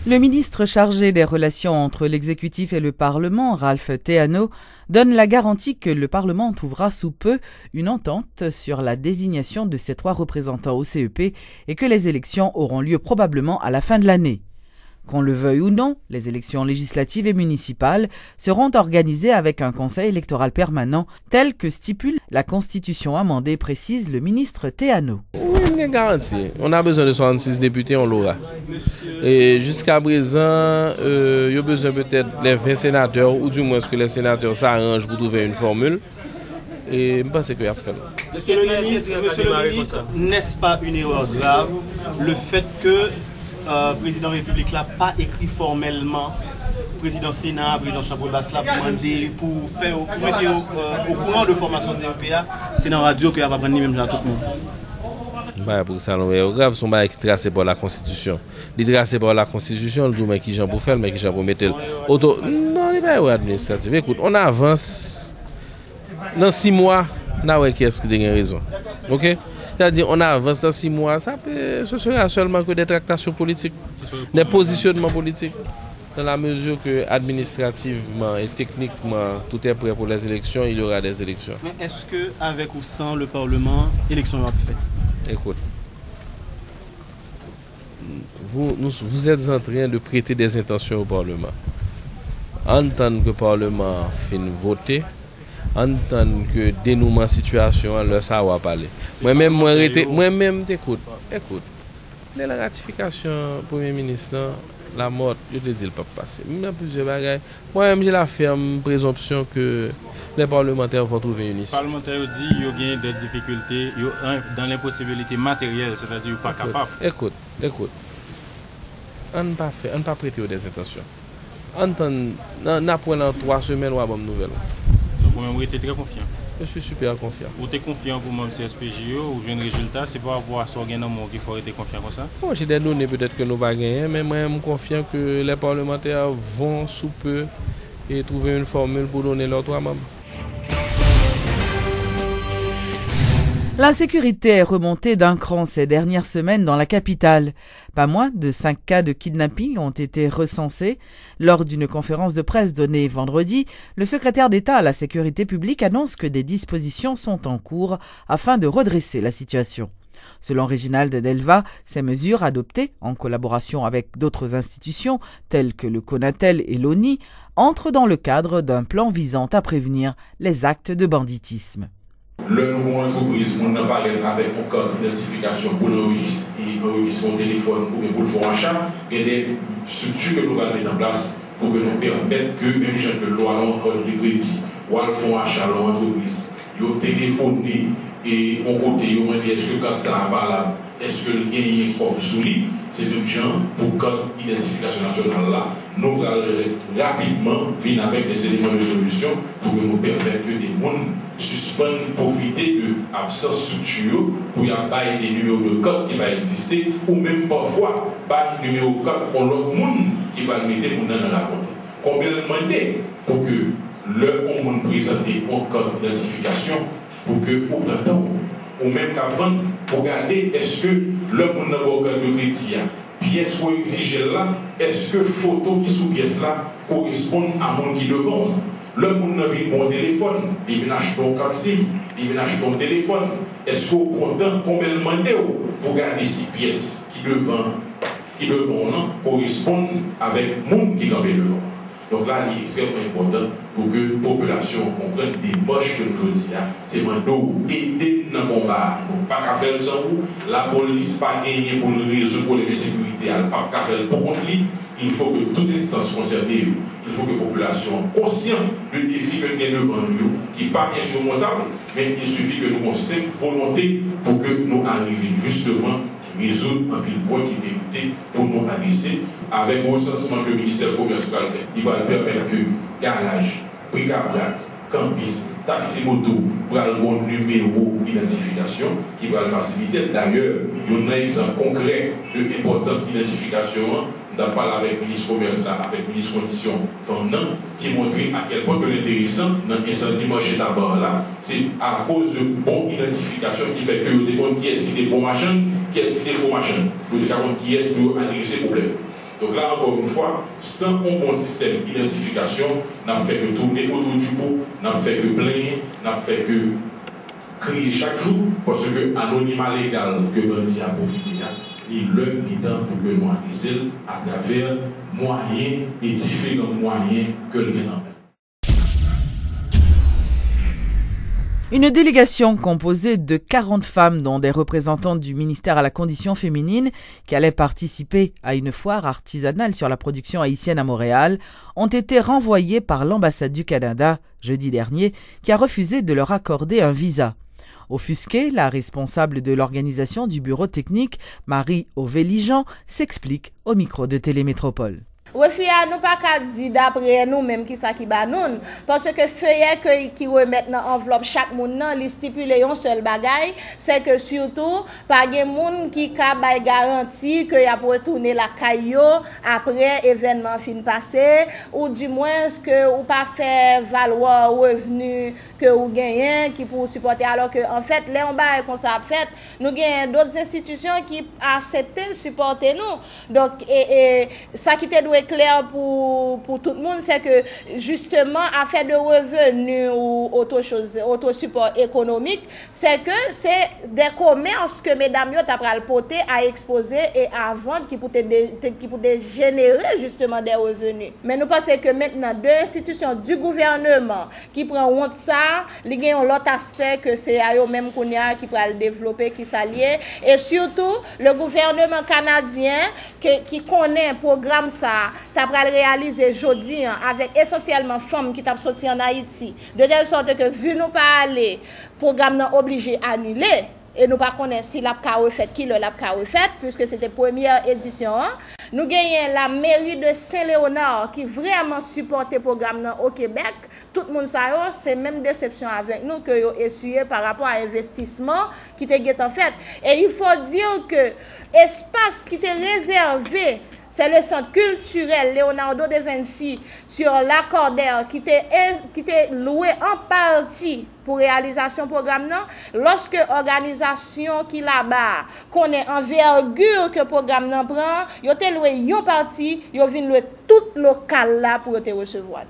Le ministre chargé des relations entre l'exécutif et le Parlement, Ralph Theano, donne la garantie que le Parlement trouvera sous peu une entente sur la désignation de ses 3 représentants au CEP et que les élections auront lieu probablement à la fin de l'année. Qu'on le veuille ou non, les élections législatives et municipales seront organisées avec un conseil électoral permanent tel que stipule la Constitution amendée, précise le ministre Theano. Oui, il y a une garantie. On a besoin de 66 députés, on l'aura. Et jusqu'à présent, il y a besoin peut-être les 20 sénateurs, ou du moins que les sénateurs s'arrangent pour trouver une formule. Et je pense qu'il y a fait. Monsieur le ministre, n'est-ce pas une erreur grave le fait que le président de la République n'a pas écrit formellement président Sénat, président Chambre basse là pour demander, pour mettre au courant de formation CEPA, c'est dans la radio qu'il n'y a pas prendre même à tout le monde. Bah pour ça, c'est grave, son bail qui est tracé par la Constitution. Il est tracé par la Constitution, le dit qui j'en pour faire, mais qui j'en pour mettre auto. Non, il n'est pas administratif. Écoute, on avance. Dans 6 mois, on a qui est-ce qui a raison. OK? C'est-à-dire on avance dans 6 mois, ce sera seulement que des tractations politiques, des positionnements politiques. Dans la mesure que administrativement et techniquement tout est prêt pour les élections, il y aura des élections. Mais est-ce qu'avec ou sans le Parlement, l'élection va faire? Écoute, vous êtes en train de prêter des intentions au Parlement. En tant que le Parlement fait voter, en tant que dénouement situation, alors ça va parler. Moi-même, écoute, la ratification du Premier ministre, la mort, je te dis, il ne peut pas passer. Il y a plusieurs bagages. Moi-même, j'ai la ferme présomption que les parlementaires vont trouver une issue. Les parlementaires disent qu'il y a des difficultés dans l'impossibilité matérielle, c'est-à-dire qu'ils ne sont pas capables. Écoute, on ne peut pas prêter des intentions. On apprend en 3 semaines ou à bonne nouvelle. Donc, vous êtes très confiant. Je suis super confiant. Vous êtes confiant pour moi, CSPJO, ou j'ai un résultat, c'est par rapport à ce qu'il faut être confiant comme ça? Bon, j'ai des données peut-être que nous ne pas gagner, mais moi, je suis confiant que les parlementaires vont sous peu et trouver une formule pour donner leurs 3 membres. L'insécurité est remontée d'un cran ces dernières semaines dans la capitale. Pas moins de 5 cas de kidnapping ont été recensés. Lors d'une conférence de presse donnée vendredi, le secrétaire d'État à la sécurité publique annonce que des dispositions sont en cours afin de redresser la situation. Selon Réginald Delva, ces mesures adoptées en collaboration avec d'autres institutions telles que le CONATEL et l'ONI entrent dans le cadre d'un plan visant à prévenir les actes de banditisme. Le nouveau entreprise, on n'a pas avec un code d'identification pour l'enregistrer mon téléphone ou pour le faire achat, il y a des structures que nous allons mettre en place pour que nous permettre que même gens que l'on a un code de crédit ou à le faire achat dans l'entreprise, ils ont téléphoné et on côté, ils ont dit est-ce que quand ça va valable, est-ce que le gain comme souris, c'est même gens pour le code d'identification nationale là, nous allons rapidement venir avec des éléments de solution pour nous permettre que des gens suspendent, profiter de l'absence structure pour y avoir des numéros de code qui vont exister ou même parfois par numéro de code pour l'autre monde qui va le mettre pour nous raconter. Combien de demander pour que le monde présente un code d'identification pour que au printemps ou même qu'avant pour regarder est-ce que le monde n'a pas de crédit pièce qu'on exige là, est-ce que photo qui sous pièce là correspondent à monde qui devant. Le monde n'a vu bon téléphone, il vient acheter ton carte SIM, il vient acheter ton téléphone. Est-ce qu'au content, combien de demander pour garder ces pièces qui devant correspondent avec le monde qui est devant. Donc là, il est extrêmement important pour que la population comprenne des moches que nous disons. C'est d'eau aider dans le combat. Donc, pas qu'à faire sans vous. La police pas gagner pour le résoudre pour les sécurités. Pas qu'à faire pour contre lui. Il faut que toute instance concernée, il faut que la population consciente du défi que nous avons devant nous, qui n'est pas insurmontable, mais il suffit que nous ayons cette volonté pour que nous arrivions justement à résoudre un pile point qui est mérité pour nous adresser avec le recensement que le ministère du Commerce va faire. Il va permettre que garage, bric-à-brac, campus, taxi moto, pour le bon numéro d'identification qui va le faciliter. D'ailleurs, il y a un exemple concret de l'importance d'identification. Nous avons parlé avec le ministre du Commerce, avec le ministre Conditions Femmes, qui montrait à quel point que l'intéressant dans l'incendie marché d'abord là, c'est à cause de bonne identification qui fait que vous demandez qui est-ce qui est bon machin, qui est-ce qui est faux machin, pour déterminer qui est-ce qui a adressé le problème. Donc là, encore une fois, sans un bon système d'identification, n'a fait que tourner autour du pot, n'a fait que plaindre, n'a fait que crier chaque jour, parce que l'anonymat légal que Bandi a profité, il le temps pour que nous agissions à travers moyens et différents moyens que le gagnons. Une délégation composée de 40 femmes, dont des représentants du ministère à la condition féminine, qui allaient participer à une foire artisanale sur la production haïtienne à Montréal, ont été renvoyées par l'ambassade du Canada jeudi dernier, qui a refusé de leur accorder un visa. Offusquée, la responsable de l'organisation du bureau technique, Marie Ovélijan, s'explique au micro de Télémétropole. Refus à nous pas qu'à dire d'après nous même qui ça qui ba nous parce que feuillet qui remettent dans enveloppe chaque monde nan li stipuler un seul bagay c'est que surtout pas gen monde qui ka bay garantie que y a pour retourner la caillou après événement fin passé ou du moins que ou pas faire valoir revenu que ou gagnent qui pour supporter alors que en fait les on ba comme ça fait nous gagnent d'autres institutions qui acceptent supporter nous donc et ça qui te doit clair pour tout le monde, c'est que justement, affaire de revenus ou autre chose, autre support économique, c'est que c'est des commerces que mesdames yo t'a pral porter à exposer et à vendre qui pourraient générer justement des revenus. Mais nous pensons que maintenant, deux institutions du gouvernement qui prennent honte ça, li gen l'autre aspect que c'est à eux même qu'on a qui pral développer, qui s'allier et surtout le gouvernement canadien qui connaît un programme ça t'as réalisé aujourd'hui avec essentiellement femmes qui t'ont sorti en Haïti de telle sorte que vu nous pas aller programme n'a obligé annuler et nous pas connaître si l'a fait qui le l'a fait puisque c'était première édition nous gagnons la mairie de Saint-Léonard qui vraiment supporte programme au Québec tout le monde ça c'est même déception avec nous que yo essuyé par rapport à investissement qui était en fait et il faut dire que espace qui était réservé c'est le centre culturel Leonardo da Vinci sur Lacordaire qui était loué en partie pour réalisation programme non lorsque organisation qui là-bas connaît envergure que programme non prend yo te loué yon partie yo vinn loué tout local là pour te recevoir.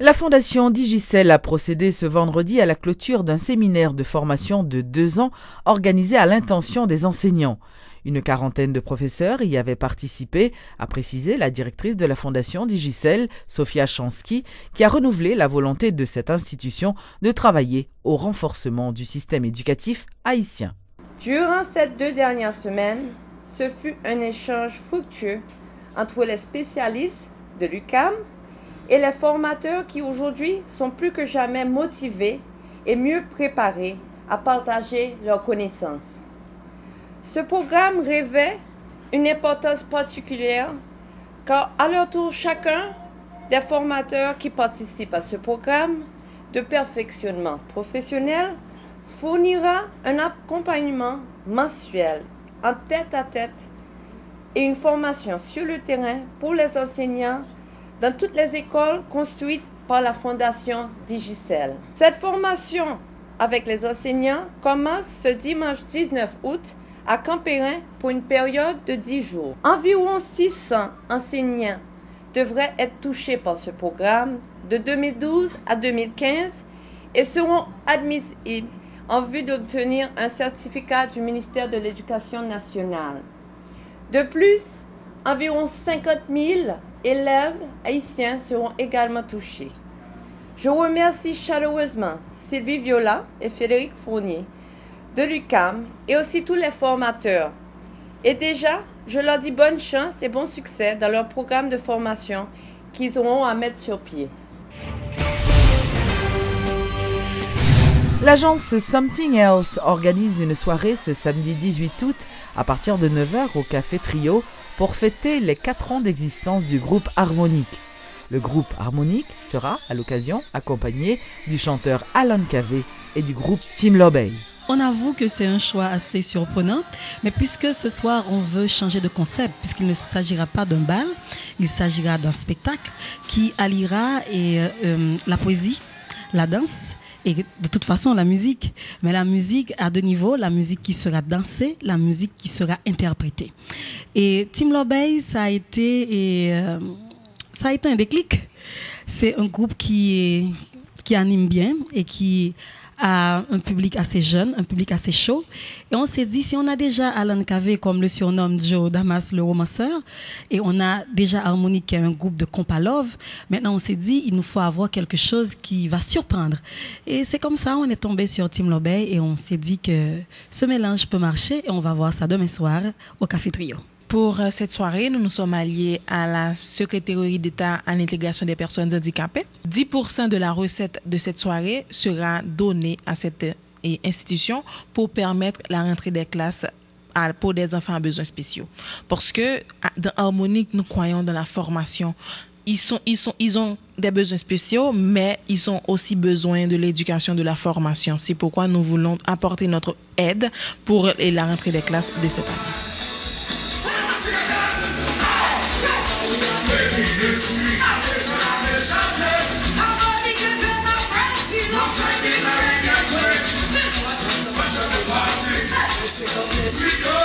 La Fondation Digicel a procédé ce vendredi à la clôture d'un séminaire de formation de 2 ans organisé à l'intention des enseignants. Une quarantaine de professeurs y avaient participé, a précisé la directrice de la Fondation Digicel, Sophia Chansky, qui a renouvelé la volonté de cette institution de travailler au renforcement du système éducatif haïtien. Durant ces 2 dernières semaines, ce fut un échange fructueux entre les spécialistes de l'UQAM et les formateurs qui aujourd'hui sont plus que jamais motivés et mieux préparés à partager leurs connaissances. Ce programme revêt une importance particulière car à leur tour chacun des formateurs qui participent à ce programme de perfectionnement professionnel fournira un accompagnement mensuel en tête-à-tête et une formation sur le terrain pour les enseignants dans toutes les écoles construites par la Fondation Digicel. Cette formation avec les enseignants commence ce dimanche 19 août à Campérin pour une période de 10 jours. Environ 600 enseignants devraient être touchés par ce programme de 2012 à 2015 et seront admissibles en vue d'obtenir un certificat du ministère de l'Éducation nationale. De plus, environ 50 000 élèves haïtiens seront également touchés. Je remercie chaleureusement Sylvie Viola et Frédéric Fournier de l'UQAM et aussi tous les formateurs. Et déjà, je leur dis bonne chance et bon succès dans leur programme de formation qu'ils auront à mettre sur pied. L'agence Something Else organise une soirée ce samedi 18 août à partir de 9h au Café Trio pour fêter les 4 ans d'existence du groupe Harmonique. Le groupe Harmonique sera, à l'occasion, accompagné du chanteur Alan Cavé et du groupe Team Lobey. On avoue que c'est un choix assez surprenant, mais puisque ce soir on veut changer de concept, puisqu'il ne s'agira pas d'un bal, il s'agira d'un spectacle qui alliera la poésie, la danse Et de toute façon, la musique. Mais la musique à deux niveaux, la musique qui sera dansée, la musique qui sera interprétée. Et Team Lobey, ça a été un déclic. C'est un groupe qui anime bien et qui a un public assez jeune, un public assez chaud. Et on s'est dit, si on a déjà Alan Kaveh, comme le surnomme Joe Damas, le romanceur, et on a déjà Harmonique, qui est un groupe de compas love, maintenant on s'est dit, il nous faut avoir quelque chose qui va surprendre. Et c'est comme ça, on est tombé sur Team Lobey et on s'est dit que ce mélange peut marcher et on va voir ça demain soir au Café Trio. Pour cette soirée, nous nous sommes alliés à la Secrétaire d'État à l'intégration des personnes handicapées. 10% de la recette de cette soirée sera donnée à cette institution pour permettre la rentrée des classes pour des enfants à besoins spéciaux. Parce que dans Harmonique, nous croyons dans la formation. Ils ont des besoins spéciaux, mais ils ont aussi besoin de l'éducation, de la formation. C'est pourquoi nous voulons apporter notre aide pour la rentrée des classes de cette année. This